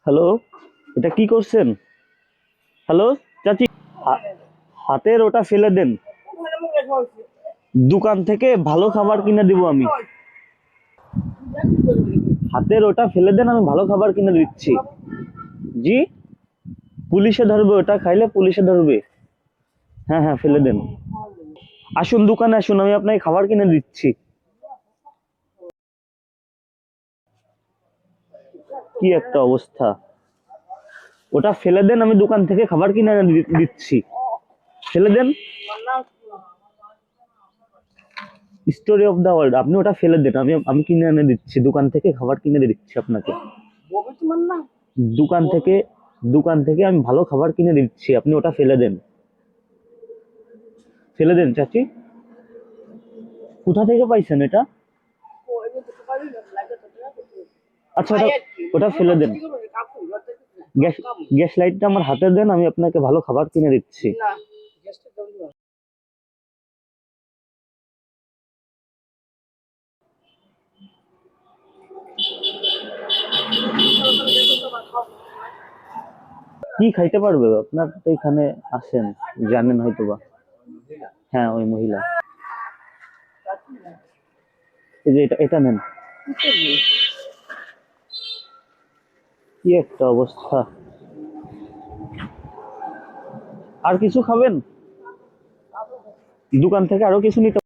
Hello, এটা কি করছেন? হ্যালো চাচি, হা- হাতের ওটা ফেলে দেন। দোকান থেকে ভালো খাবার কিনে দিব আমি। হাতের ওটা ফেলে দেন, আমি ভালো খাবার কিনে দিচ্ছি। জি, পুলিশে ধরবে, ওটা খাইলে পুলিশে ধরবে। হ্যাঁ হ্যাঁ, ফেলে দেন। আসুন দোকানে আসুন, আমি আপনাকে খাবার কিনে দিচ্ছি। কি একটা অবস্থা! ওটা ফেলে দেন, আমি দোকান থেকে খাবার কিনে এনে দিচ্ছি। ফেলে দেন। স্টোরি অফ দা ওয়ার্ল্ড, আপনি ওটা ফেলে দেন, আমি আমি কিনে এনে দিচ্ছি, দোকান থেকে খাবার কিনে দিচ্ছি আপনাকে। দোকান থেকে দোকান থেকে আমি ভালো খাবার কিনে দিচ্ছি, আপনি ওটা ফেলে দেন। ফেলে দেন চাচি। কোথা থেকে পাইছেন এটা? আচ্ছা, ওটা ওটা ফেলে দেন। গ্যাস গ্যাস লাইটটা আমার হাতে দেন, আমি আপনাকে ভালো খাবার কিনে দিচ্ছি। কি খাইতে পারবে? আপনার তো এখানে আছেন, জানেন হয়তো বা। হ্যাঁ, ওই মহিলা। এই যে এটা এটা নেন। কি একটা অবস্থা! আর কিছু খাবেন? দোকান থেকে আরো কিছু নিতে